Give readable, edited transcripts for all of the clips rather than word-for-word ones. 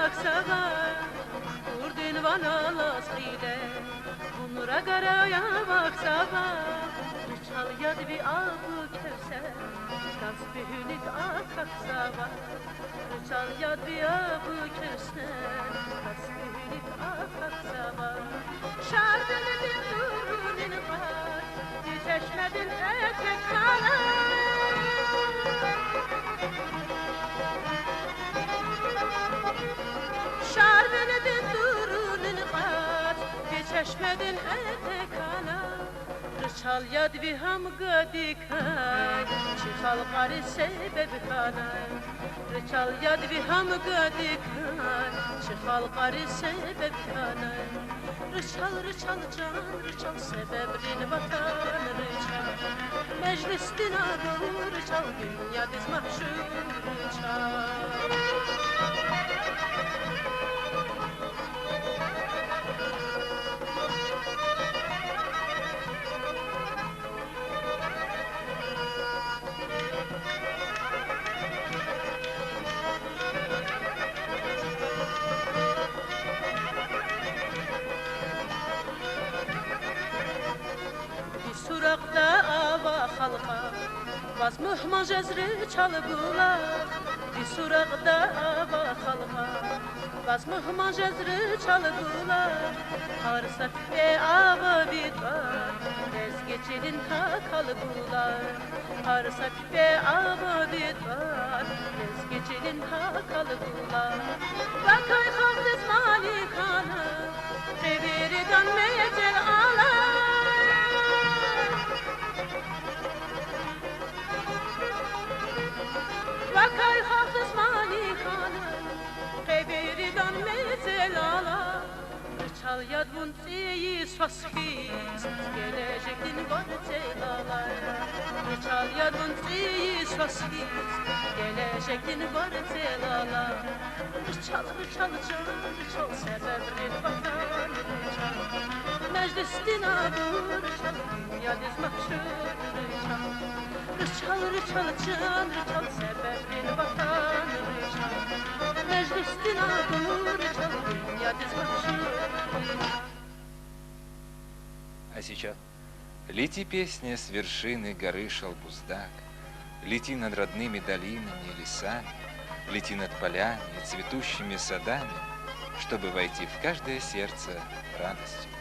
vaksağa Urdin vanalas qile Bunura qaraya vaksağa Rıçal yadvi abu kevser Gaz bühünit akaksağa Rıçal yadvi abu kevser Gaz bühünit akaksağa Şardınıdın durunin var Çeşmedin etek kana Şardınıdın durunin var Çeşmedin etek kana Rıçal yadvi ham gadikay Çiçal qari sebebi kanay Rıçal yadvi ham gadikay Çiçal qari sebebi kanay Rıçal rıçal can rıçal sebebrin vatan rıçal Meclistin adı rıçal dünya diz mahşur rıçal Surakda ava halqa Vaz mühman cezri çalıbula Bir surakda ava halqa Vaz mühman cezri çalıbula Harsa ve ava bitvar Ez geçelin hakalıbula Harsa ve ava bitvar Ez geçelin hakalıbula Vakay hafız malikana Reviridan mecel ala Vakay hafız malikana Qeberidan mezelala Rıçal yadvun tsiyi svaskiz Gelecektin var celala Rıçal yadvun tsiyi svaskiz Gelecektin var celala Rıçal rıçal can Rıçal sebebrin vatan Rıçal Meclistin adı Rıçal dünya diz mahşur Rıçal Rıçal rıçal can Rıçal sebebrin vatan Rıçal Meclistin adı Rıçal dünya diz mahşur А сейчас лети, песня, с вершины горы Шалбуздак, лети над родными долинами и лесами, лети над полями и цветущими садами, чтобы войти в каждое сердце радостью.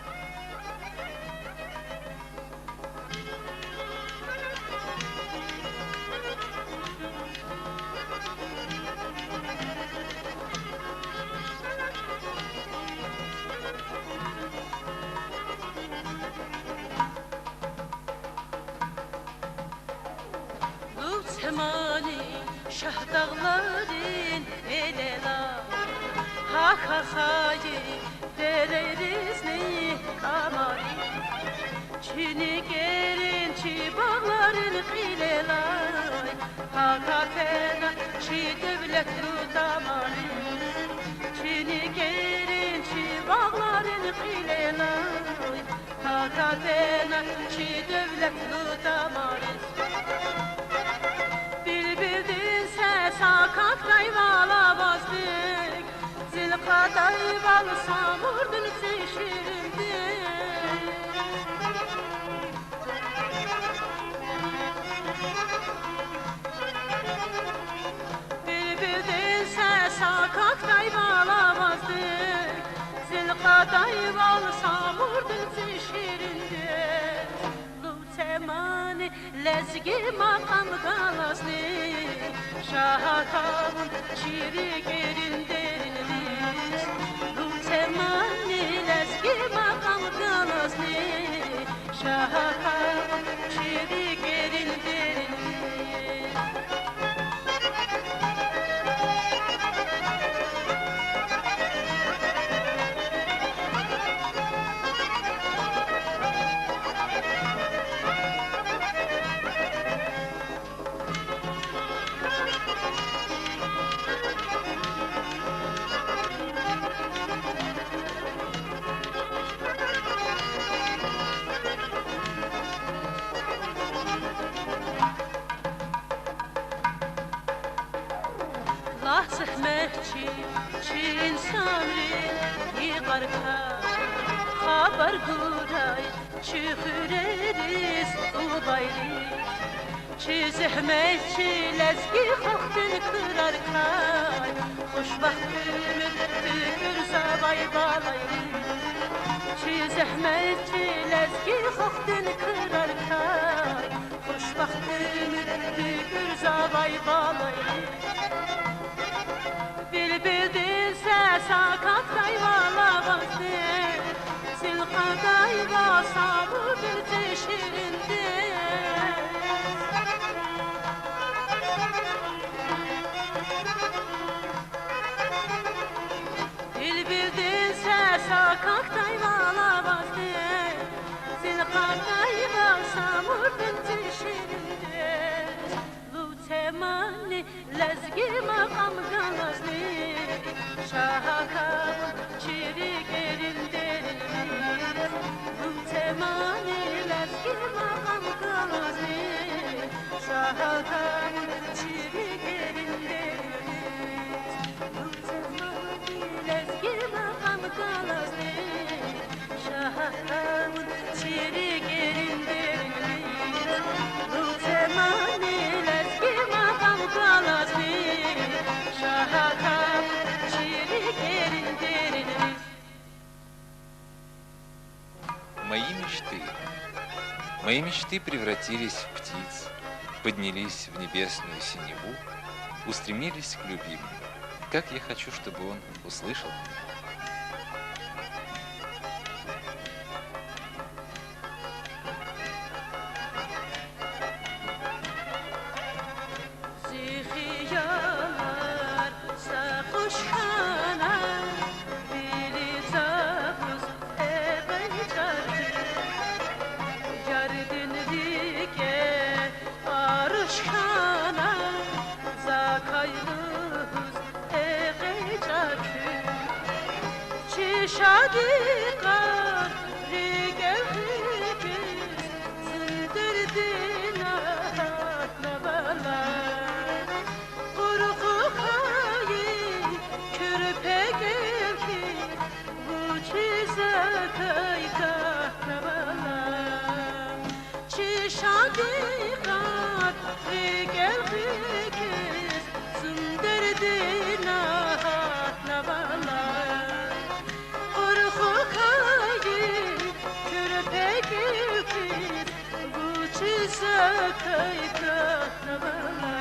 Temani şah dağların elela Ha ha hayı vereriz neyi kamari Çini gerin çi bağların qilelay Ha ha fena çi devlet tutamari Çini gerin çi bağların qilelay Ha ha fena çi devlet tutamari Sakakday vala bazdık Zilkaday bal samurdun seşirdi Bülbüldün se sakakday vala bazdık Zilkaday bal samurdun seşirdi Temani lezgi makam galasni Şahakamın çiri gerin derinliz Temani lezgi makam galasni Şahakamın çiri gerin derinliz Ah zahmetçi çin samrin yıkarka haber guray çıhıreriz ubayri çi zahmetçi lezgi hoktun kırar kay hoşbahtımın tükür sabay balayri çi zahmetçi lezgi hoktun kırar kay hoşbahtımın tükür sabay balayri Bilbildin sakat kayvala baktı Silka kayva sabır bir şirindi Bilbildin sakat kayvala baktı Silka kayva sabır bir şirindi Lutemani lezgi makam galazli Şahakam çiri gerin deriniz Lutemani lezgi makam galazli Şahakam çiri gerin deriniz Lutemani lezgi makam galazli Şahakam çiri gerin deriniz Lutemani lezgi makam galazli Şahakam çiri gerin deriniz Мои мечты превратились в птиц, поднялись в небесную синеву, устремились к любимому. Как я хочу, чтобы он услышал меня. Zihiyalar sarhoşkana Biri zavuz ebeycardı Yardın rike arışkana Zakayluz ebeycardı Çişadiqar rigel rigiz Zındırdina nabalar Şadiqat rigel rigiz Zındırdina nabalar Korkukayı körpek ilkiz Bu çizakayda nabalar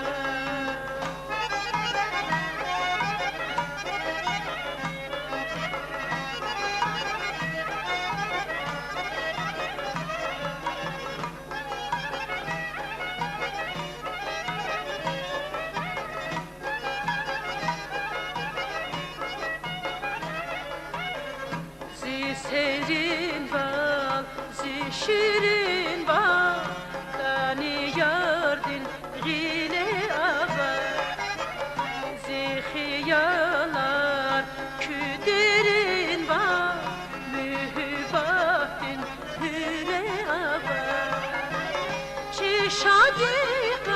Serin bal, şirin bal Tani yardin gile aba Zihiyalar küderin bal Mühübatin hüre aba Çişadiqar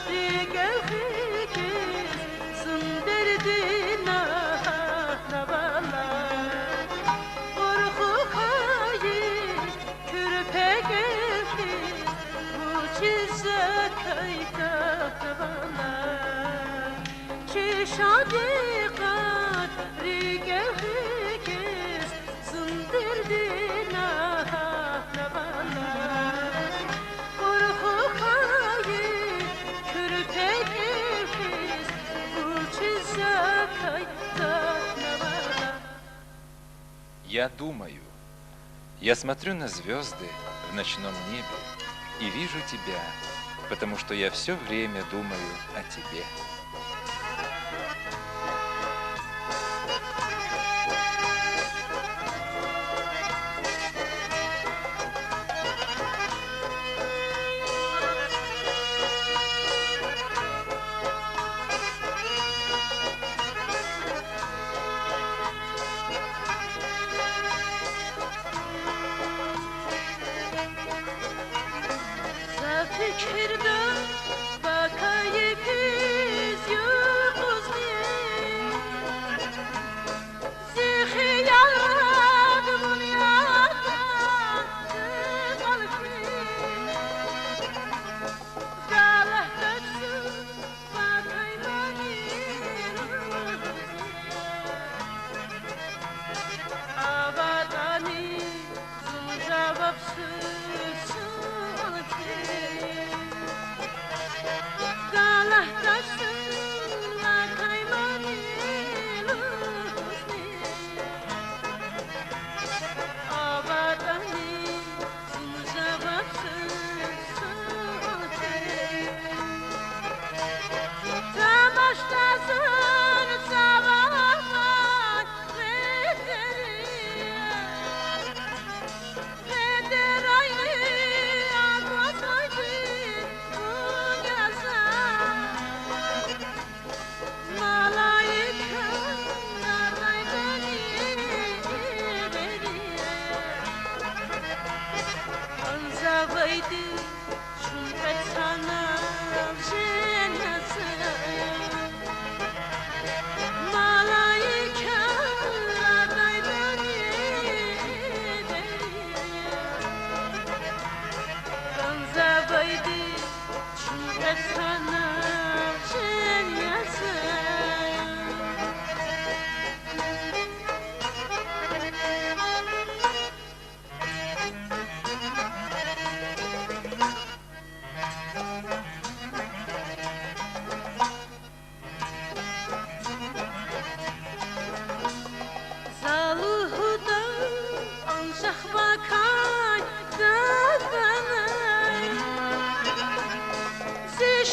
rigel rigiz Zındırdina nabalar Şadiqat rigel rigiz Zındırdina nabalar Korkukayı körpek ilkiz Bu çizakayda nabalar Я думаю, я смотрю на звезды в ночном небе и вижу тебя, потому что я все время думаю о тебе. Fikirde bakayıp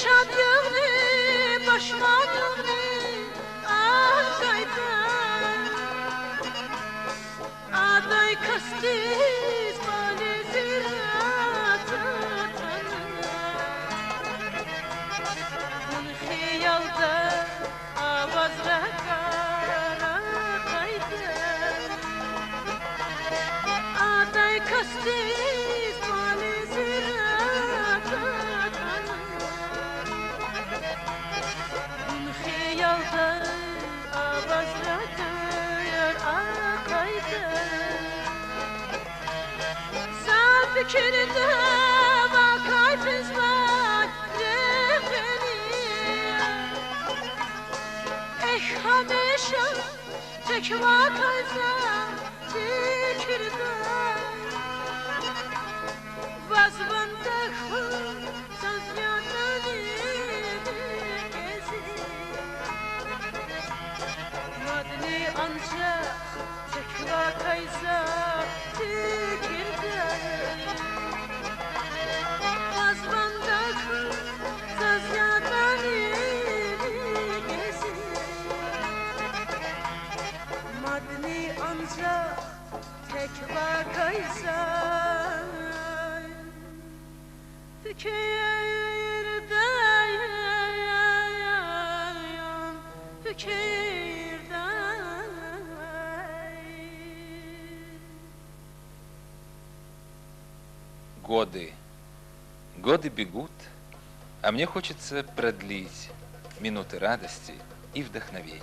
şadlığını başmadığını ağayda aday kastiz mali ziratı Hun xiyalda avaz rakara kayda aday kastiz mali ziratı Hun xiyalda avaz rakara kayda Fikirde vakay fizman rehbeni hamisha tek vakayza fikirde Vazbanda khud sazyanani gezi Madni anja tek vakayza fikirde Madni ancak tek vakaysan fikirden Годы. Годы бегут, а мне хочется продлить минуты радости и вдохновения.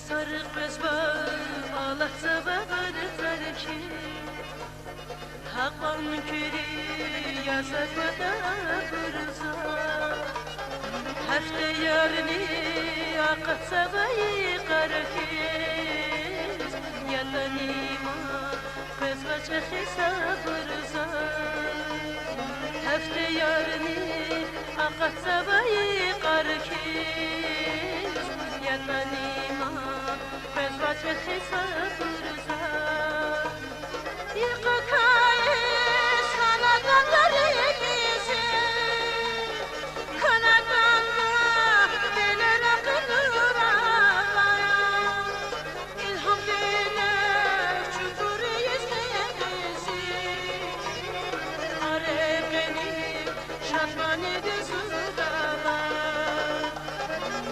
Sarı kız var, ağlatsa bağırır ki Hakman küri yazakmada kırza Hafta yarını akatsa bayıkar kiz Yatanima kız vaçı hesabırza Hafta yarını akatsa bayıkar kiz Yatanima Bezvat ve hesabırza Yıkakayız kanadanları bizi Kanadanda beler akılır ağlaya İlham diler çukur izleyemizi Arep benim şatman ediyorsun dağlar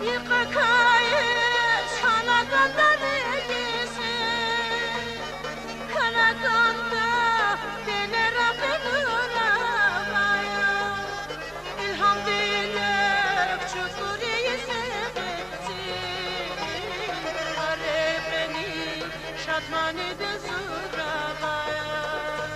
Yıkakayız kanadanları bizi Kanadanda beler akılır ağlaya İlham diler çukur izleyemizi Arep beni şatman ediyorsun dağlar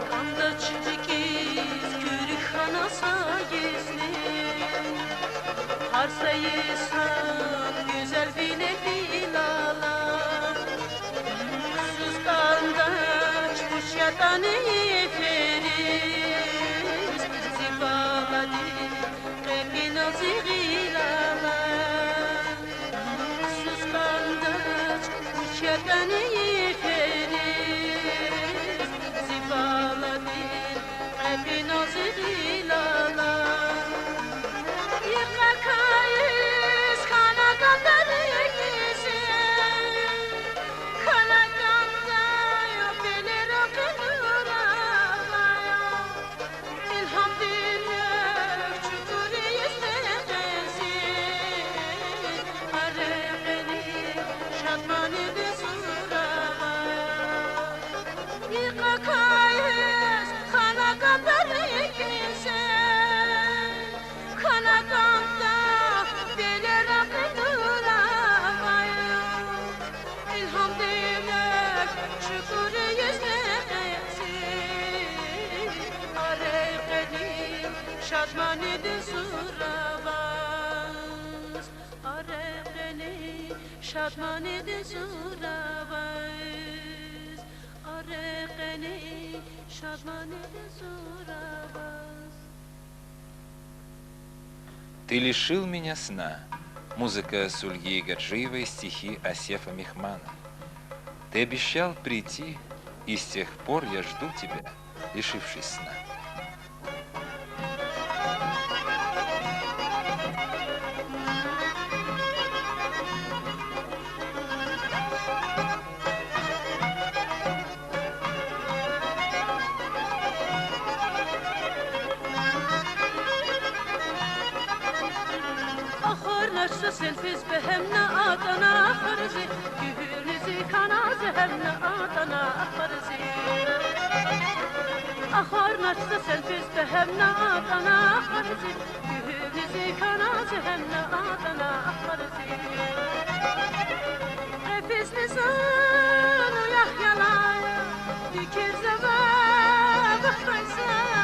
Kanda çiçekiz kürük hanasa gizli Harsayısan güzel bile bilala Sus kanda çıkmış yatanı feriz Zibaladı kalbin azigilala Sus kanda çıkmış yatanı feriz Zibaladı kalbin azigilala Yıkakayız kanadanları شادمانی دزوراواز آره قلی شادمانی دزوراواز آره قلی شادمانی دزوراواز. Ты лишил меня сна. Музыка Сульги Гаджиевой, стихи Асефа Мехмана. Ты обещал прийти, и с тех пор я жду тебя, лишившись сна. Sensiz behemne adana farzi Gühürüzü kanazı hemne adana farzi Ahar naçsa sensiz behemne adana farzi Gühürüzü kanazı hemne adana farzi Efis nizan uyah yalaya Dikir zeva bakmaysaya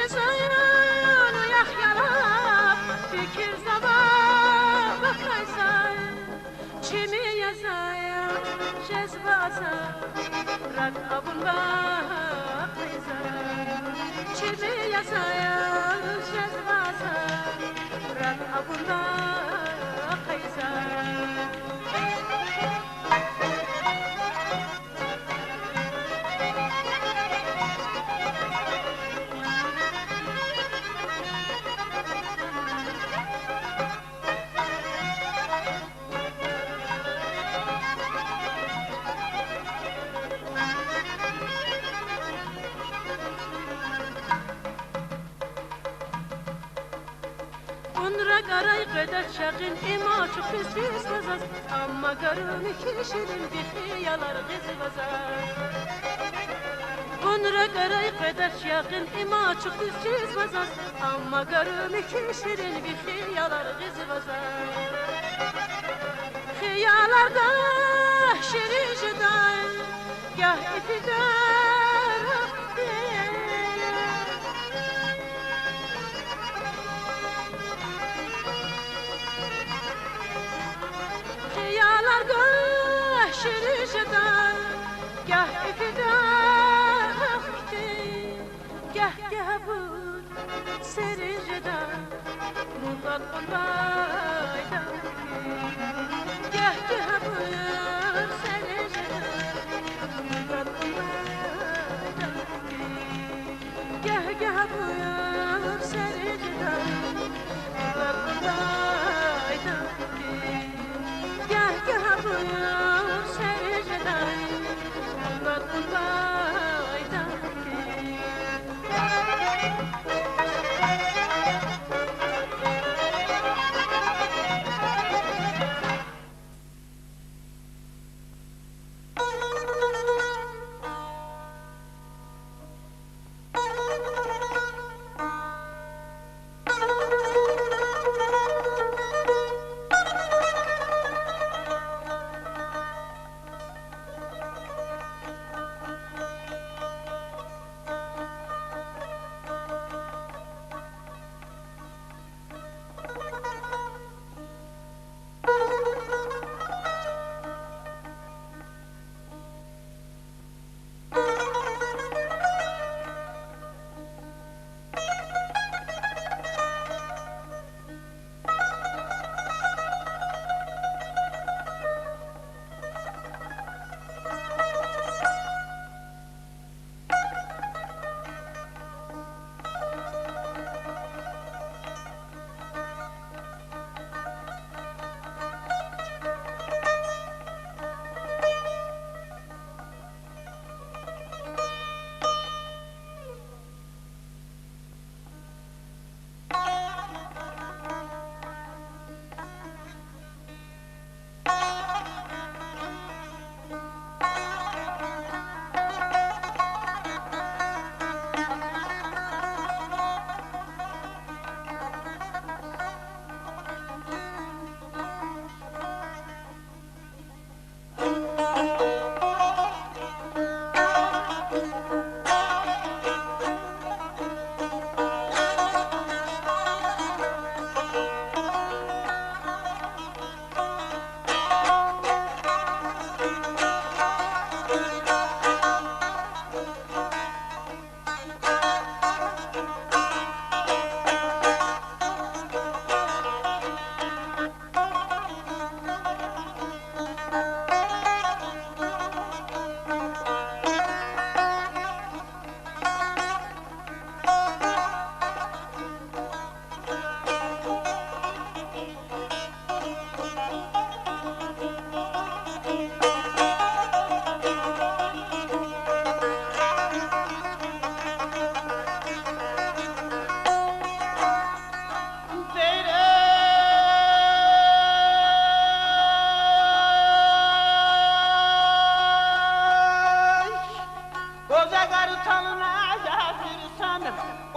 Zayan uyak yarab fikir sabah bakmaysan Çimi yazaya cezbasa rak abun bakmaysan Çimi yazaya cezbasa rak abun bakmaysan Garay kadar şakın ima çok pis vazaz Amma garını kişirin bir hiyalar gizli vazaz Onra garay kadar şakın ima çok pis vazaz Amma garını kişirin bir hiyalar gizli vazaz Hiyalarda şirin jüday Gah ipidar şirişedan gah ifidar gah gabur serişedan mutlak olmaydan gah gabur serişedan mutlak olmaydan gah gabur serişedan mutlak olmaydan gah gabur Bye.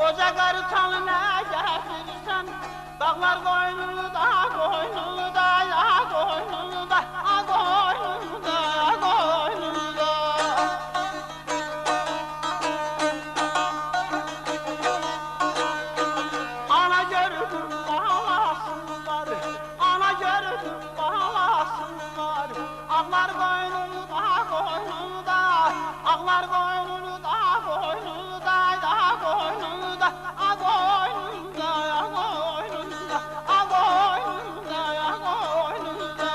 Koca kartal ne getirirsen, dağlar koynunda, koynunda, ya koynunda, a koynunda, ya koynunda. Ana gördüm bağlasınlar, ana gördüm bağlasınlar. Ağlar koynunda, koynunda, ağlar koynunda, koynunda, ya koynunda, a koynunda, ya koynunda, a koynunda, ya koynunda.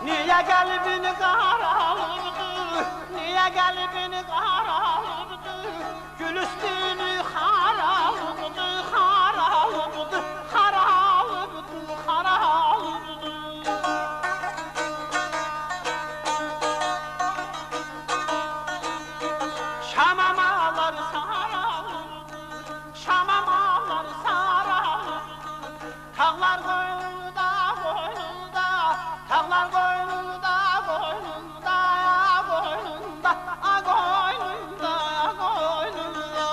Niye kalbini karaladı, niye kalbini karaladı, gül üstünü haraladı, haraladı, haraladı, haraladı. Şamamalar saraladı, şamamalar saraladı. Tağlar koynunda, koynunda, tağlar koynunda, koynunda, ya koynunda, a koynunda, ya koynunda.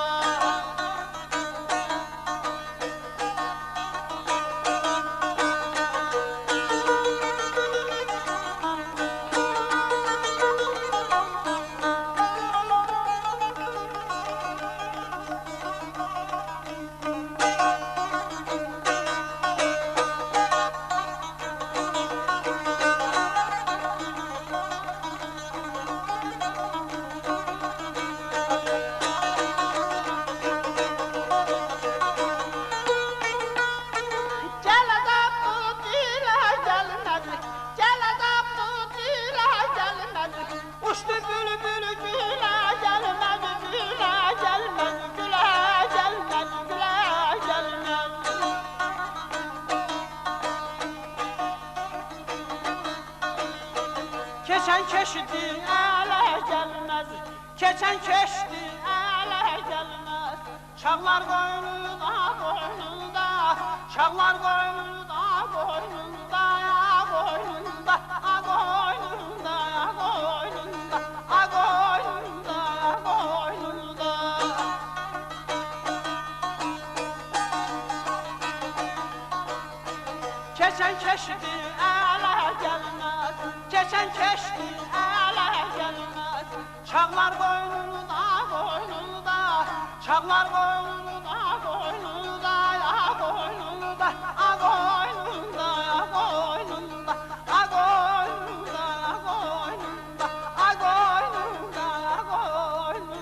Uçtu bülbül güle gelmedi, güle gelmedi, güle gelmedi, güle gelmedi. Keçen keçdi ele gelmez, keçen keçdi ele gelmez. Çağlar koynunda, koynunda, çağlar koynunda, koynunda, ya koynunda, a koynunda, ya koynunda, a koynunda, ya koynunda. Keçen keçdi ele gelmez, keçen keçdi ele gelmez. Çağlar koynunda, koynunda, çağlar koynunda, koynunda, ya koynunda, a koynunda, ya koynunda, a koynunda, ya koynunda, a koynunda, ya koynunda.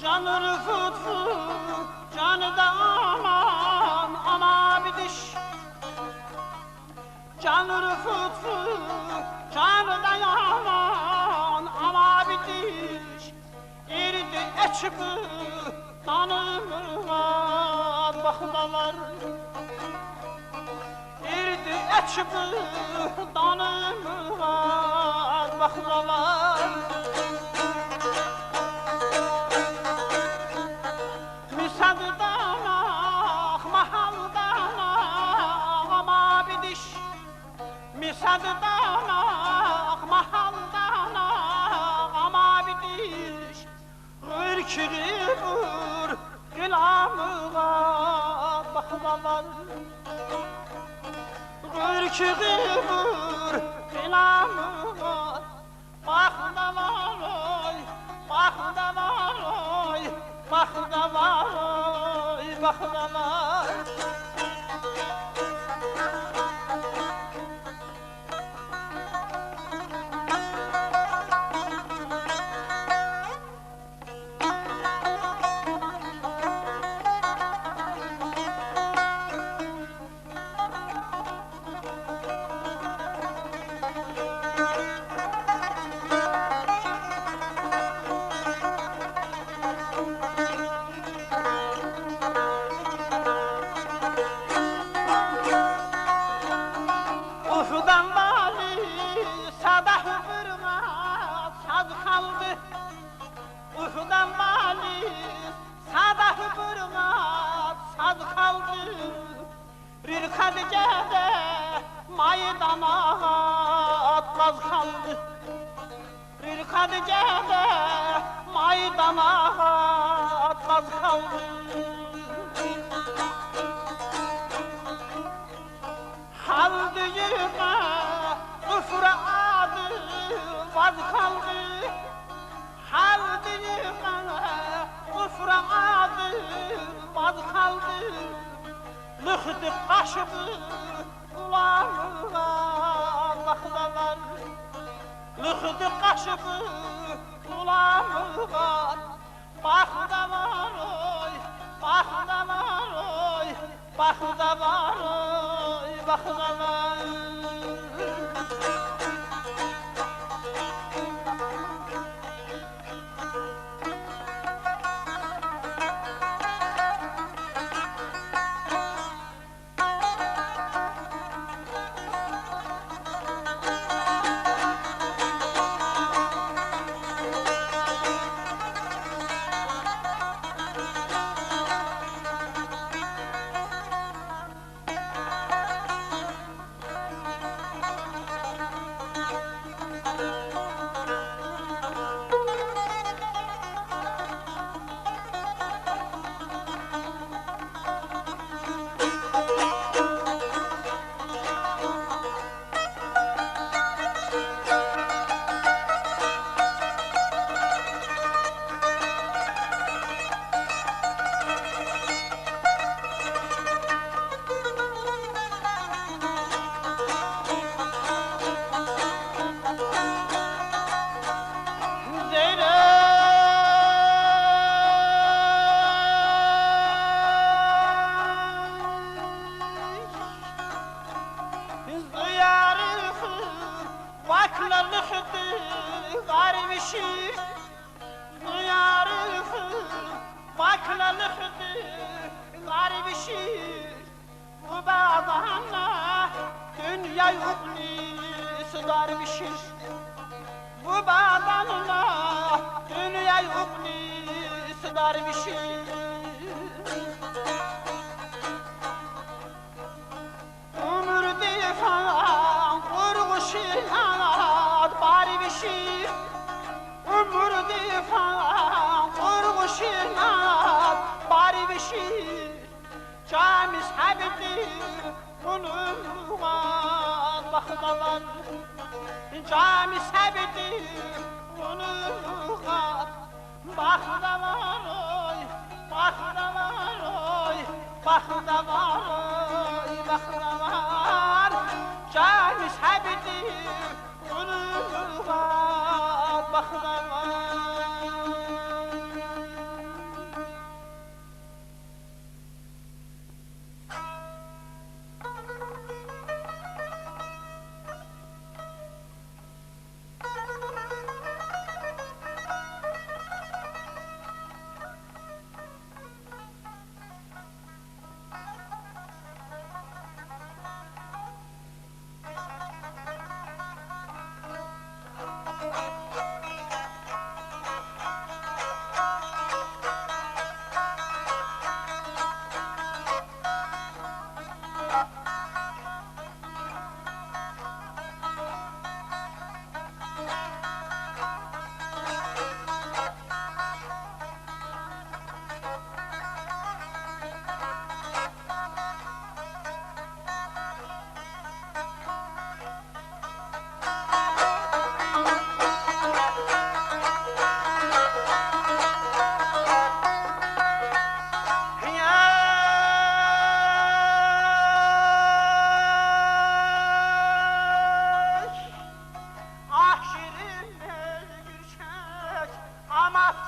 Canı fıt fıt, canı da aman, ama bir diş. Canı fıt fıt, canı da aman, ama bir diş. Eridi eçimi, tanımına bakmalar. Eridi eçimi, tanımına bakmalar. Misaddanak, mahaldanak, ama bir diş. Ürküğü vur, gılamığa bakmalar. Ürküğü vur, gılamığa bakmalar, oy, bakmalar, oy, bakmalar, oy, bakmalar. Ufudan vali sabah vurmaz saz kaldı. Ufudan vali sabah vurmaz saz kaldı. Bir Hatice'de maydana atmaz kaldı. Bir Hatice'de maydana atmaz kaldı. Haldı yıka, ufra adı vaz kaldı. Haldı yıka, ufra adı vaz kaldı. Lıhtı kaşıdı kulağına bakmalar. Lıhtı kaşıdı kulağına bakmalar, oy, bakmalar, oy, bakmalar, oy, bakmalar. Dünya yuklisi darvişir. Bu bağdanla dünya yuklisi darvişir. Ömür difan kurguşinat barvişir. Ömür difan kurguşinat barvişir. Camiz habidir bununla bakmalar. Cami sevidir bununla bakmalar, oy, bakmalar, oy, bakmalar, oy, bakmalar. Cami sevidir bununla bakmalar.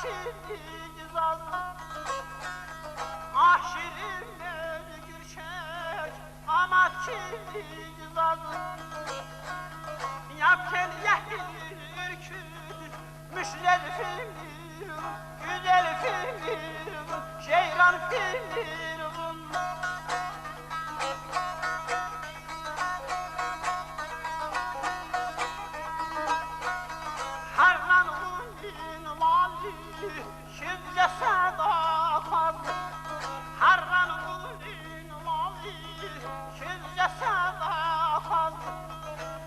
çiğniz az. Ah şirinler gülşek ama çiğniz az. Yapken yahil ürküt müşler filmir, güzel filmir, şeyran filmir bun. Harlan undin mali, şiddet sadakat. Harlan undin mali, şiddet sadakat.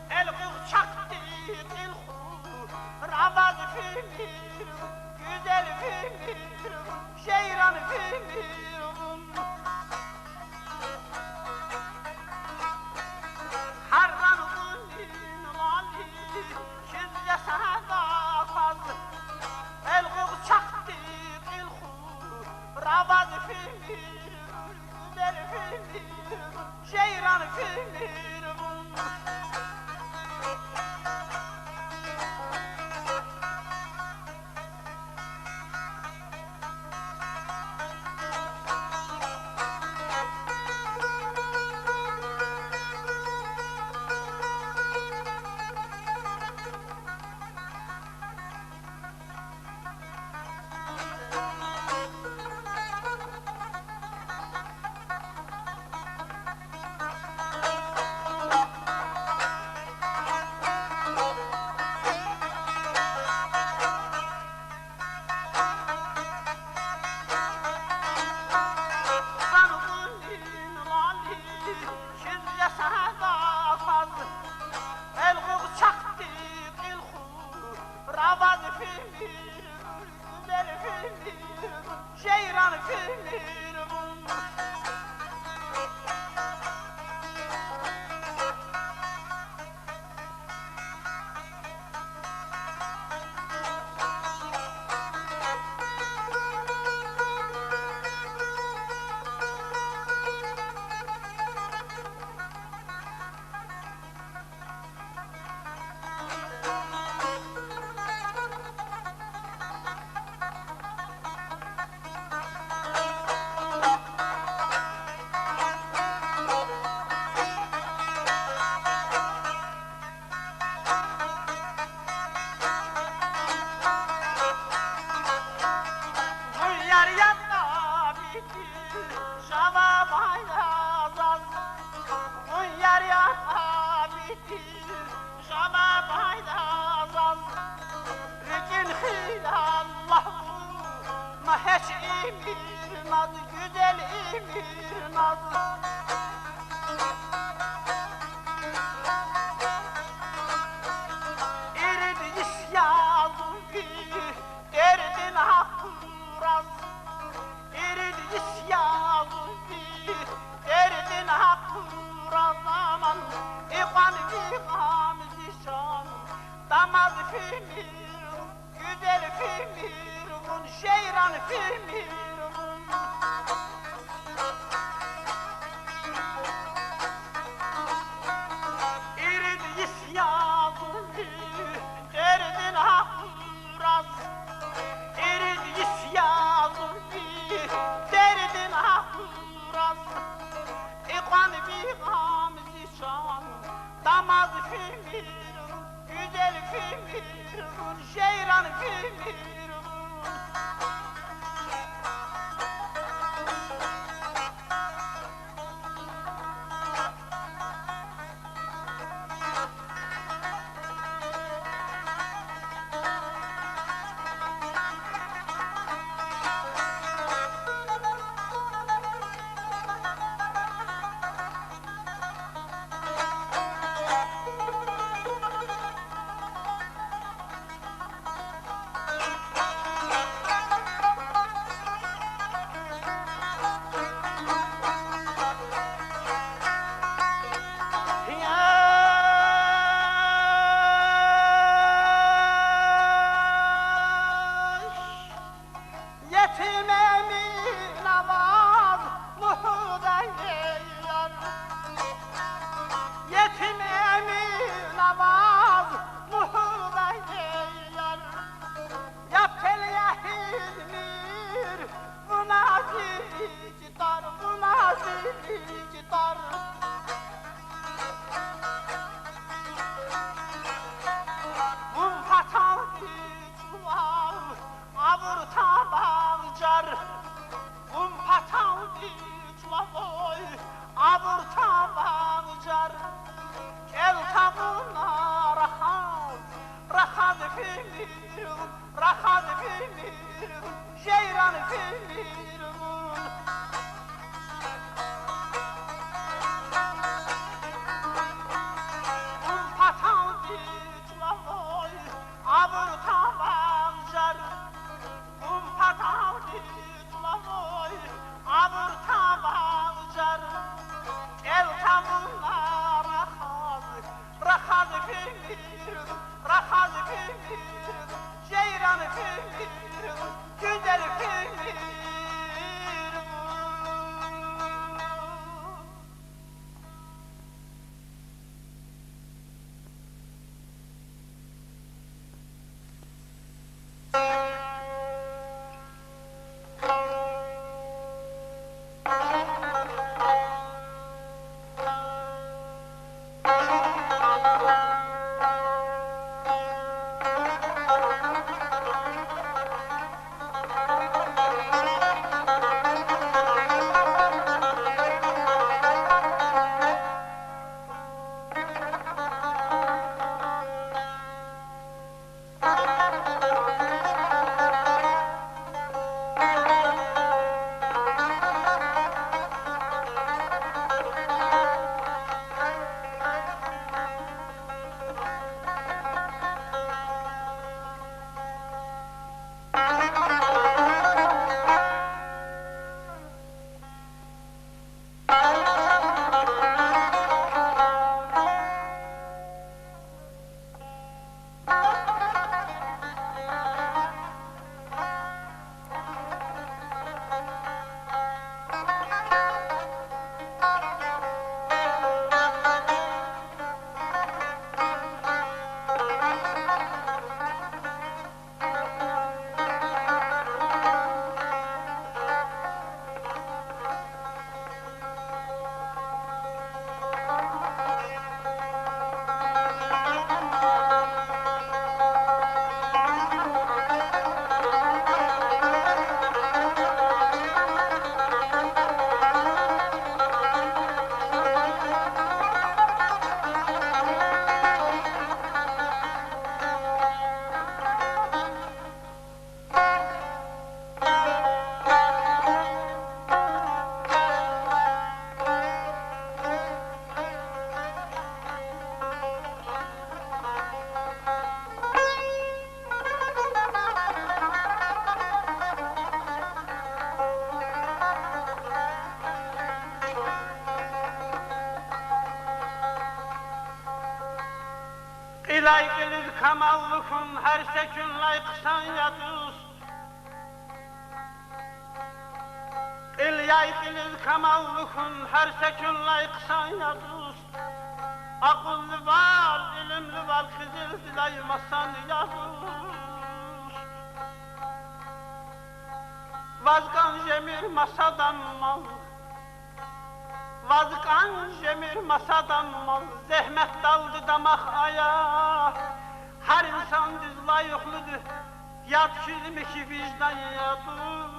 El kurçaktı dil rabaz filmir, güzel filmir, şeyran filmir bun. Harran undin mali, şiddet sadakat. El kurçaktı dil rabaz filmir, güzel filmir, şeyran filmir bun. Şeyran filmir bun. Yar yanına bitir, şava bayrağız. Yar yanına bitir, şava bayrağız. Rikin hilallahu, maheş imir naz, güzel imir naz. İrid isyazı bir derdin hakkıraz. İrid isyazı bir derdin hakkıraz. Aman ikan vikam zişan damaz filmir, güzel filmir bun, şeyran filmir bun. İrid isyazı bir derdin hakkıraz. İrid isyazı bir derdin hakkıraz. İkan vikam zişan damaz filmir, güzel filmir bun, şeyran filmir bun. rahat bilmiyorum, ceyran bilmiyorum. Patan ditlamoy, avur tavan jar. Patan ditlamoy, avur tavan jar. El tamına rahat bilmiyorum, rahat bilmiyorum, ceyran bilmiyorum, güzel bilmiyorum. İlay gelir kamallıkın her sekün layıksan ya dost. İlay gelir kamallıkın her sekün layıksan ya dost. Akıllı var, ilimli var, kızıl dilaymasan ya dost. Vazgan jemir masadan mal, vazgan jemir masadan mal, zehmet daldı damak aya. Her insan düz layıklıdır, yat kilimi ki vicdan yadır.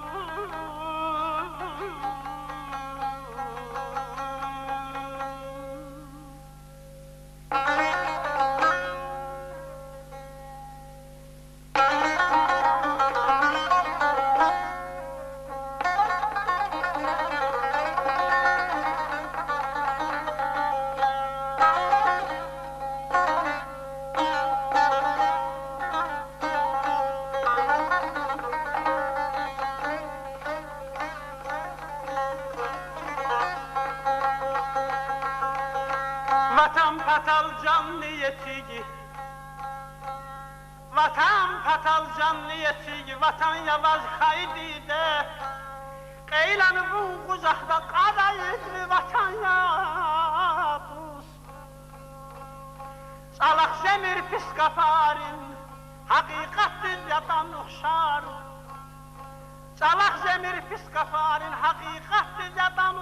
Vatan patal can niyeti, vatan patal can niyeti, vatan yavaş haydi de. Qeylanı bu kuzakda qadayızlı vatan yapız. Çalaq zemir pis qafarin, haqiqatdır yatan uxşar. Çalaq zemir pis qafarin, haqiqatdır yatan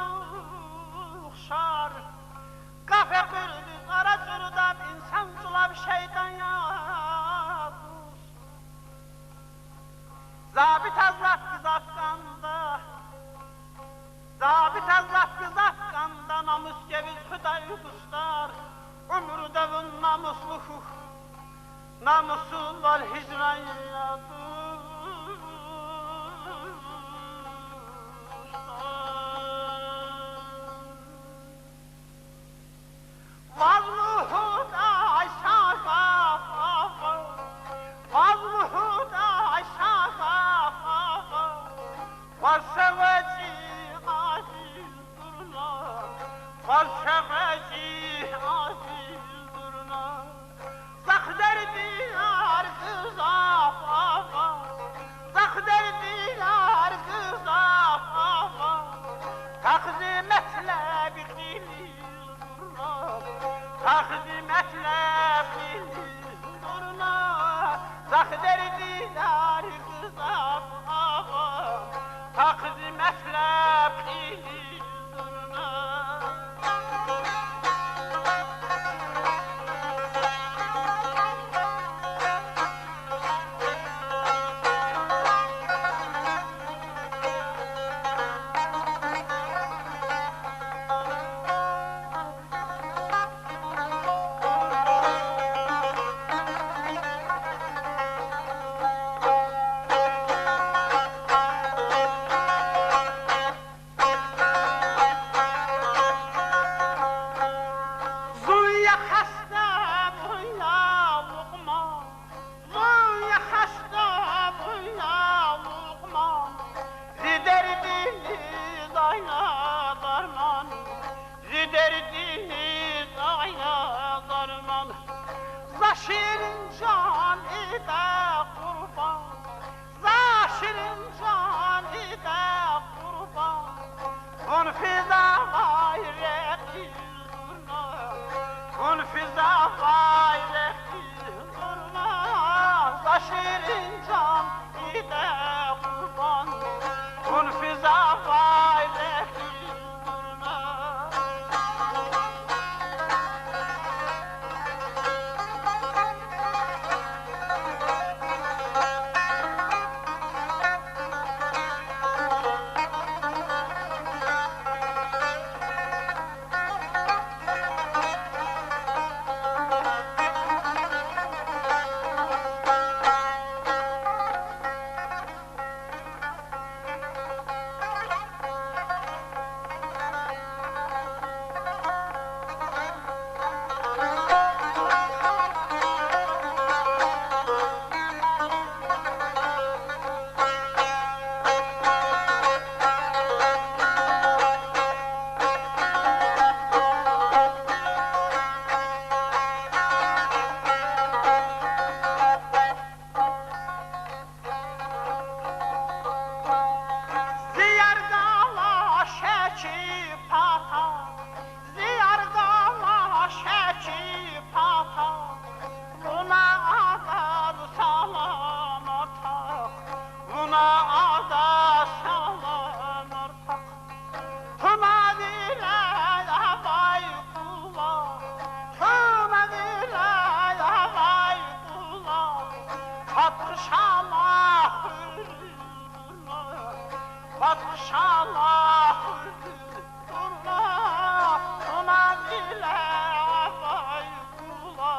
uxşar. Kafe kırdı, kara sürüden insan sulab şeytan yapız. Zabit Hazret kız Afgan'da, zabit Hazret kız Afgan'da, namus geviz Hüday Kustar, ömrü devin namuslu namusu var hicran yadı. Vazluhu da aşağı, vazluhu da aşağı, varseveci aziz durna, varseveci aziz durna, zakder diyar kıza, zakder diyar kıza, takzimetle bir dili durna, takzimetle bir dili durna, zakder diyar kıza, takzimetle bir dili durna. Zuya hasta, zuya lokma, zuya hasta, zuya lokma, ziderdini dayna darman, ziderdini dayna darman, zaşirin can ide kurban, zaşirin can ide kurban, unfiza gayreti durna, unfiza gayreti durna, zaşirin can ide kurban, unfiza gayreti durna. Ziyardala şeçi pata, ziyardala şeçi pata, buna adar salam ortak, buna adar salam ortak. Tuna dile davay kula, tuna dile davay kula, patşallah hürrüna, patşallah hürrüna, tuna dile davay kula,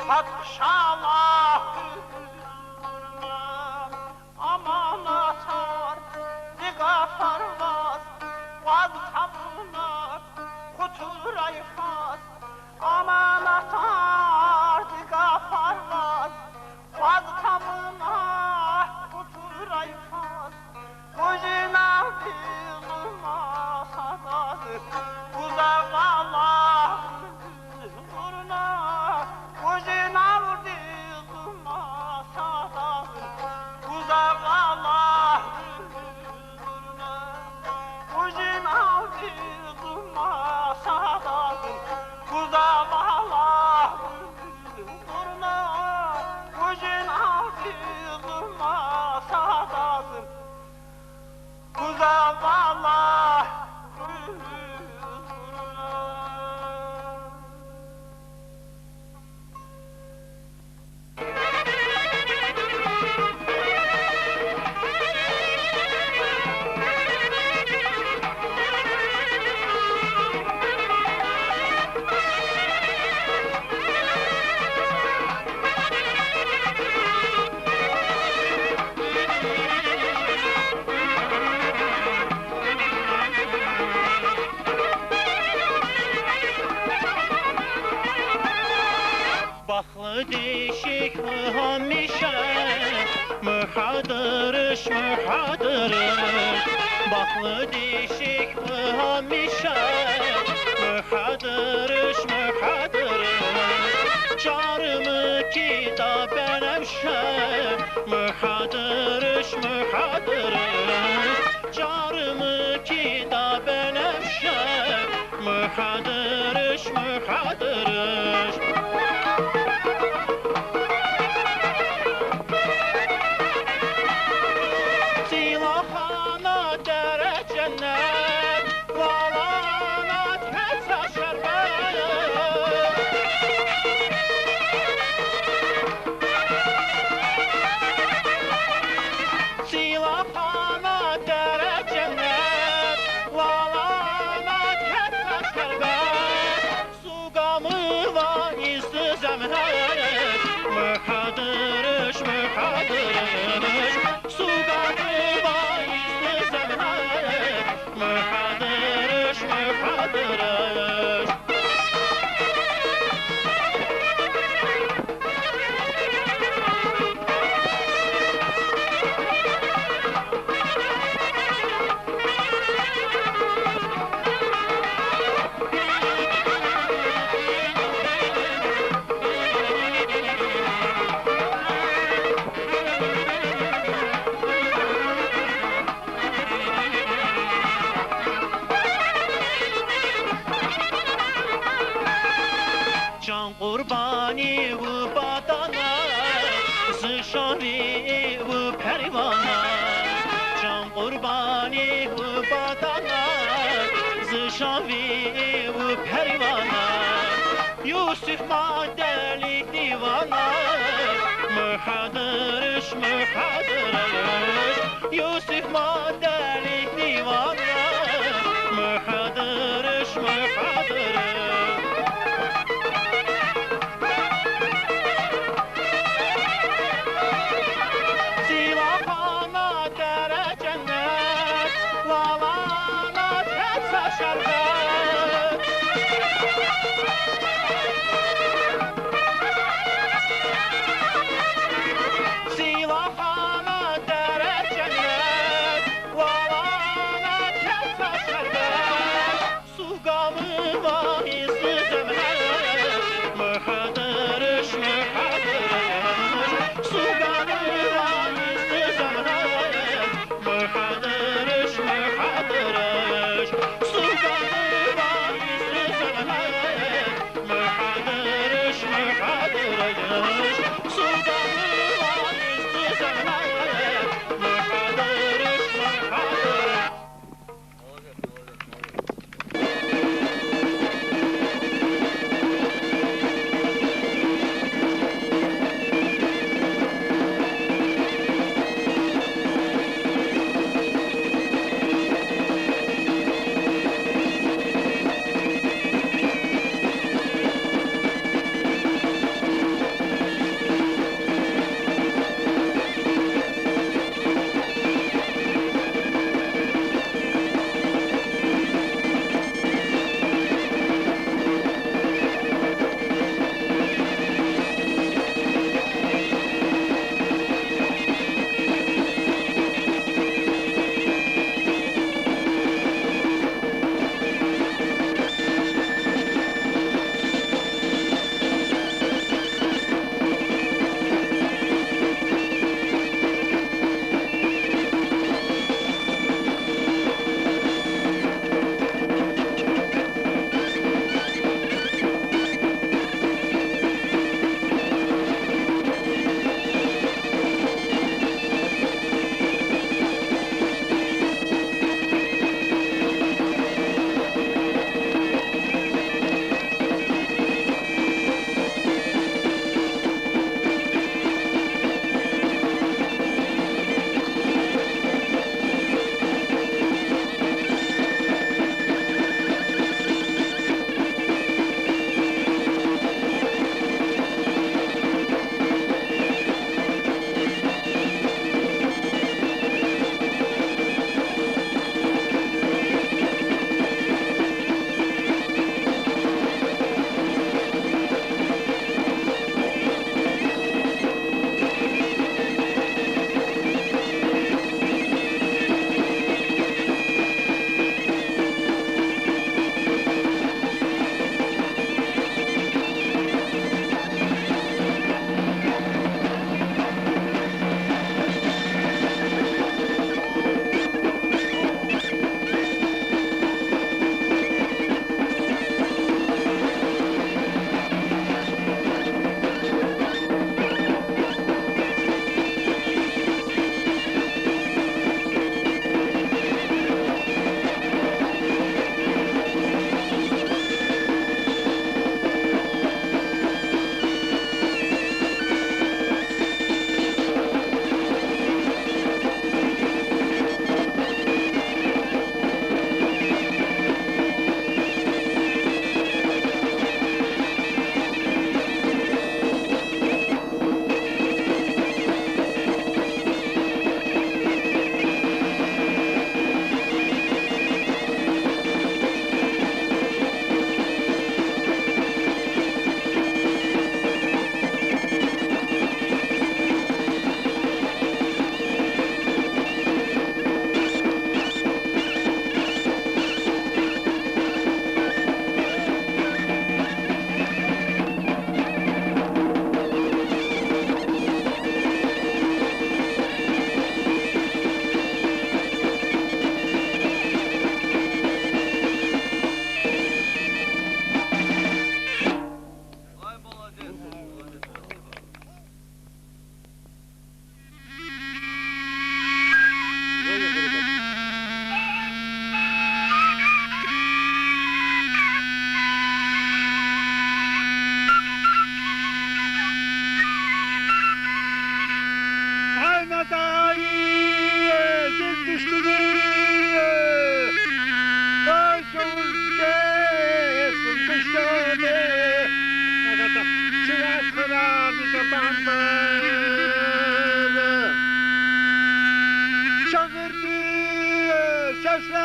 patşallah hürrüna. Aman atar, digafar vaz, vaz kapınar, kuturay faz. Aman atar, digafar vaz, vaz kapınar, kuturay faz. Kujina bilma sadazı, uzak Allah durna, kujina bilma sadazı, uzak Allah durna, kujina bilma sadazı, محadırış محadırış Baklı dişik mi hamişe محadırış محadırış Carımı ki da benevşe محadırış محadırış Carımı ki da benevşe محadırış محadırış محadırış محadırış Sugamı vaiz zemhet محadırış محadırış Can qurbani bu badana Zişari bu pervana Can qurbani bu badana Zişari bu pervana Yusuf madeli divana محadırış محadırış Yusuf madeli divana محadırış محadırış Silahana dere cennet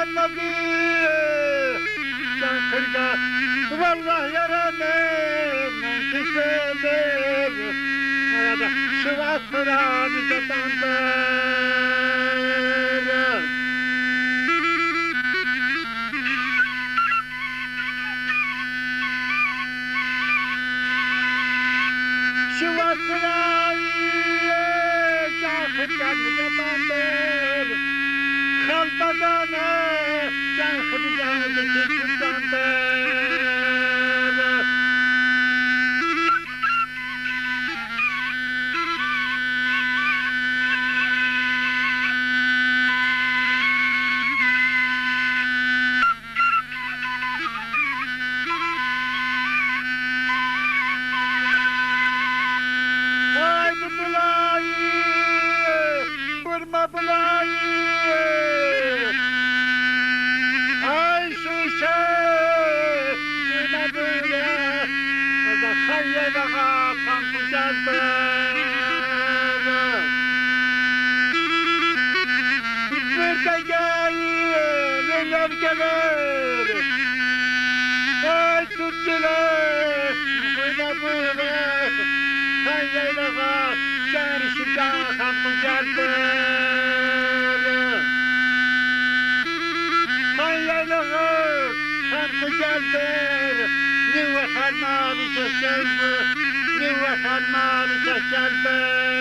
gelmedi. Can kırga vallahi yaranım kişidir. Arada şıvat fırağını tatandır. Şıvat fırağını can kırganı tatandır. Kalbadana can kırganı tatandır. Haydi bulayı, vurma bulayı. Ay şu şey, yine böyle. Oda hayyede kapan kucakları. Burada gelir, eller gelir. Ay tuttular, yine böyle. Hayyede kapan kucakları. Hayyalığı hem güzeldir, nüve harmanı çeşeldir, nüve harmanı çeşeldir.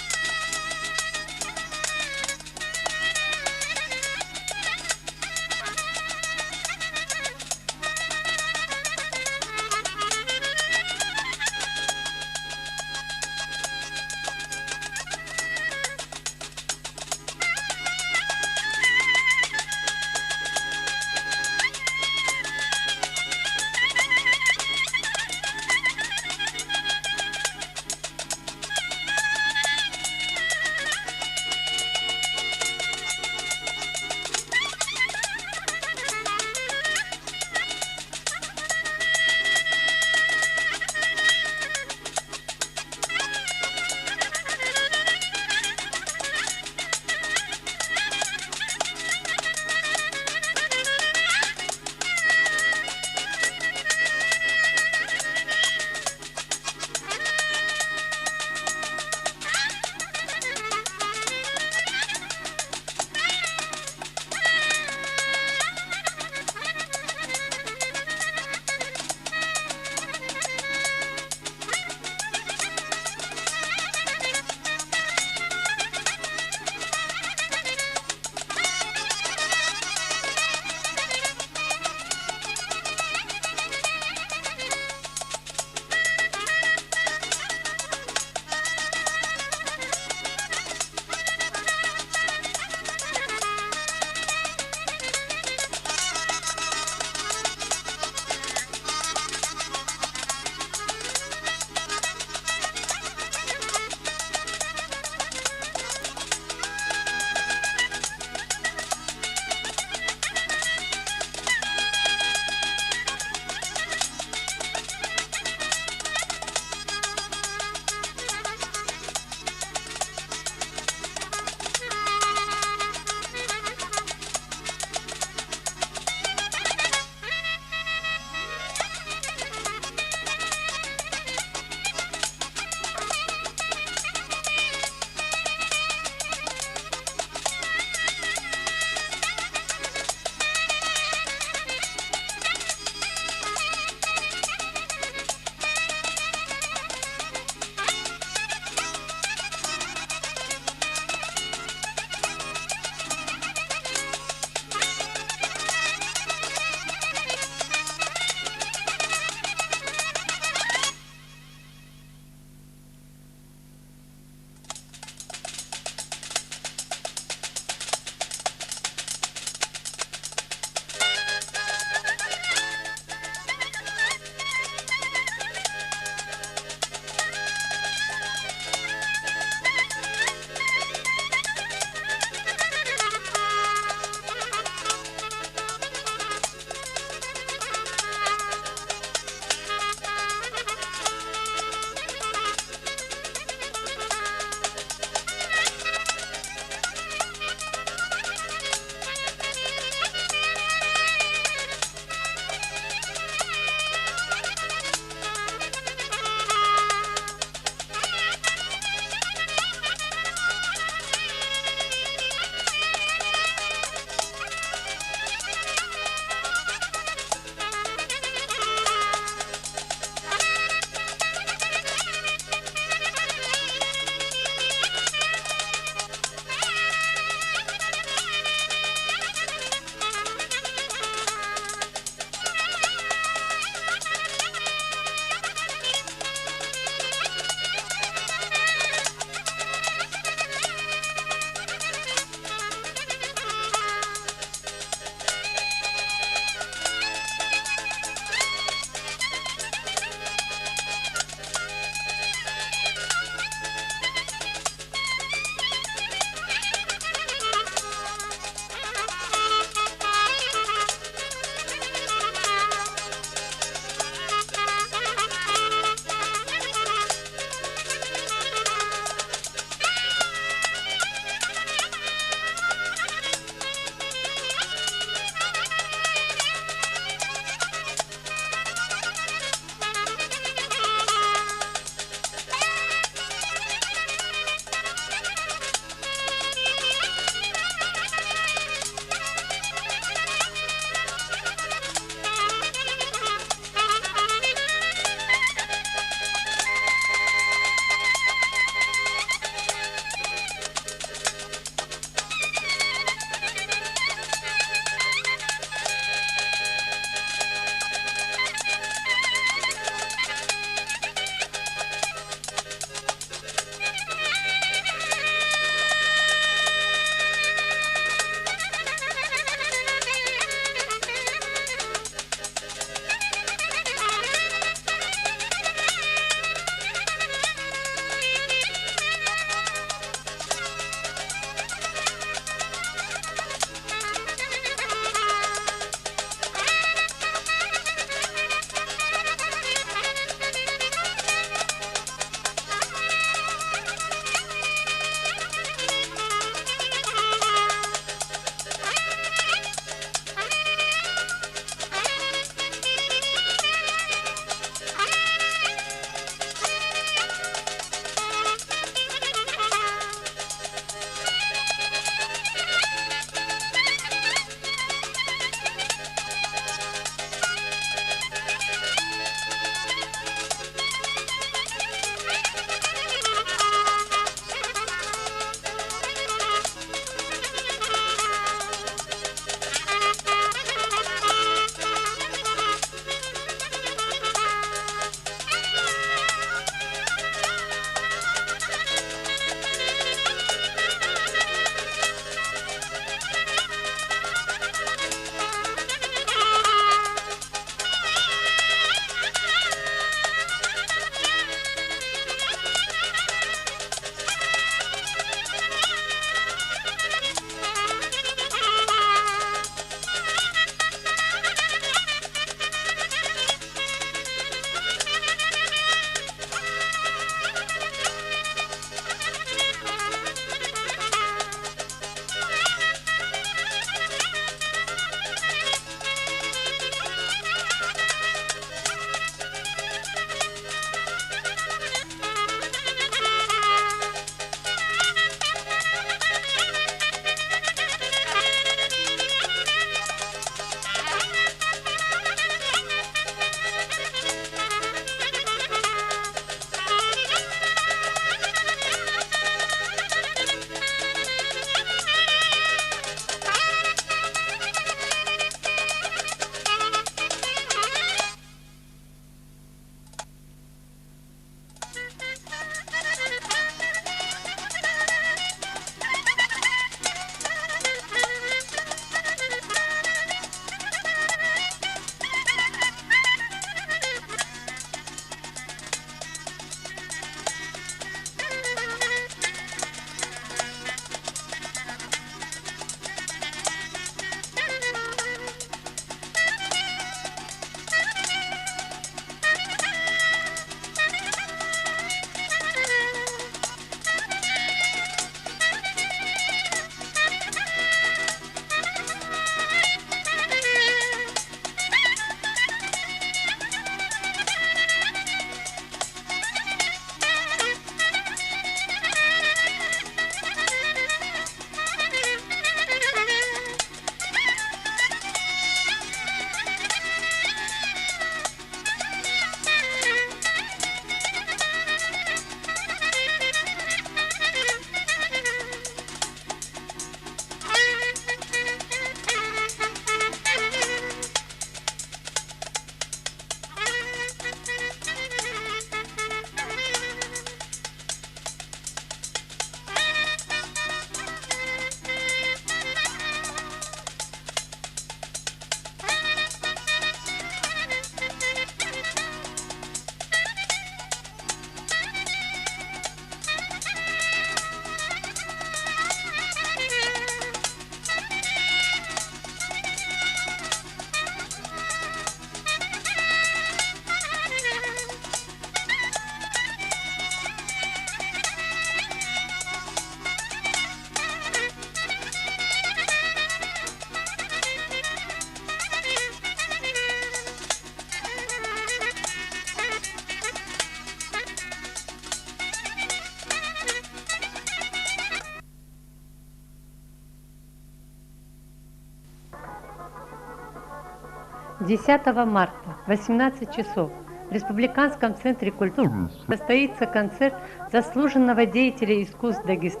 10 марта, 18 часов, в Республиканском центре культуры состоится концерт заслуженного деятеля искусств Дагестана.